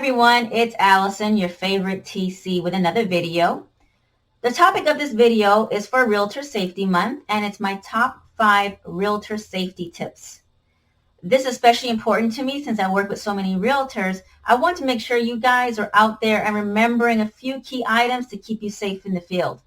everyone, it's Allison, your favorite TC, with another video. The topic of this video is for Realtor Safety Month, and it's my top 5 realtor safety tips. This is especially important to me since I work with so many realtors. I want to make sure you guys are out there and remembering a few key items to keep you safe in the field.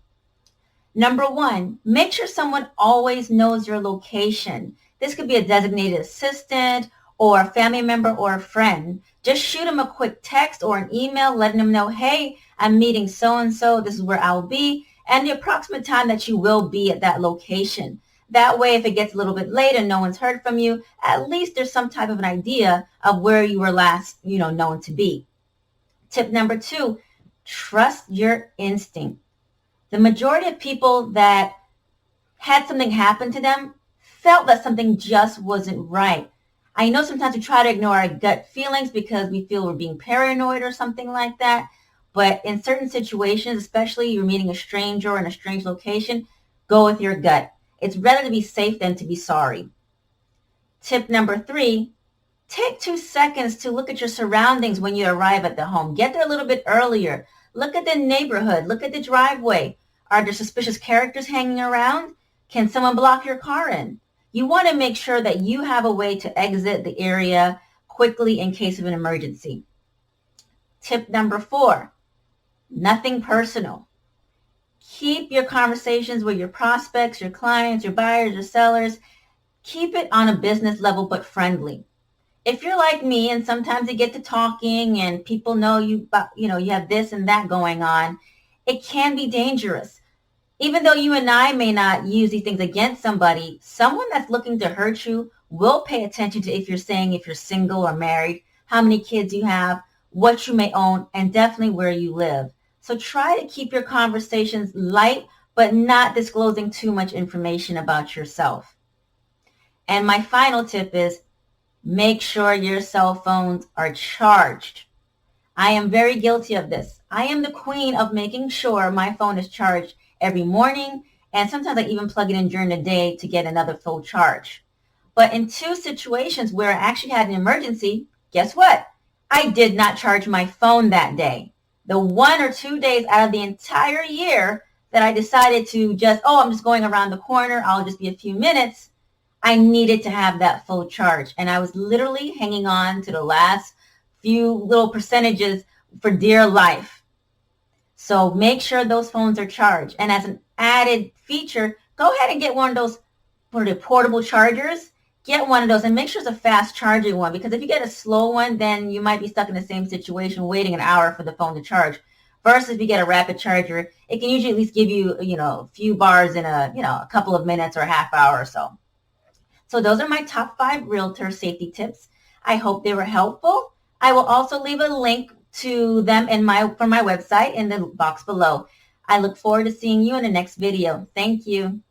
Number 1, make sure someone always knows your location. This could be a designated assistant or a family member or a friend. Just shoot them a quick text or an email letting them know, hey, I'm meeting so-and-so, this is where I'll be, and the approximate time that you will be at that location. That way, if it gets a little bit late and no one's heard from you, at least there's some type of an idea of where you were last, known to be. Tip number 2, trust your instinct. The majority of people that had something happen to them felt that something just wasn't right. I know sometimes we try to ignore our gut feelings because we feel we're being paranoid or something like that. But in certain situations, especially you're meeting a stranger in a strange location, go with your gut. It's better to be safe than to be sorry. Tip number 3, take 2 seconds to look at your surroundings when you arrive at the home. Get there a little bit earlier. Look at the neighborhood. Look at the driveway. Are there suspicious characters hanging around? Can someone block your car in? You want to make sure that you have a way to exit the area quickly in case of an emergency. Tip number 4, nothing personal. Keep your conversations with your prospects, your clients, your buyers, your sellers. Keep it on a business level but friendly. If you're like me and sometimes you get to talking and people know you have this and that going on, it can be dangerous. Even though you and I may not use these things against somebody, someone that's looking to hurt you will pay attention to if you're single or married, how many kids you have, what you may own, and definitely where you live. So try to keep your conversations light, but not disclosing too much information about yourself. And my final tip is make sure your cell phones are charged. I am very guilty of this. I am the queen of making sure my phone is charged every morning, and sometimes I even plug it in during the day to get another full charge. But in 2 situations where I actually had an emergency, guess what? I did not charge my phone that day. The 1 or 2 days out of the entire year that I decided to I'm just going around the corner, I'll just be a few minutes, I needed to have that full charge. And I was literally hanging on to the last few little percentages for dear life. So make sure those phones are charged. And as an added feature, go ahead and get one of those portable chargers. Get one of those and make sure it's a fast charging one, because if you get a slow one, then you might be stuck in the same situation waiting an hour for the phone to charge. Versus if you get a rapid charger, it can usually at least give you, a few bars in a couple of minutes or a half hour or so. So those are my top 5 realtor safety tips. I hope they were helpful. I will also leave a link to them from my website in the box below. I look forward to seeing you in the next video. Thank you.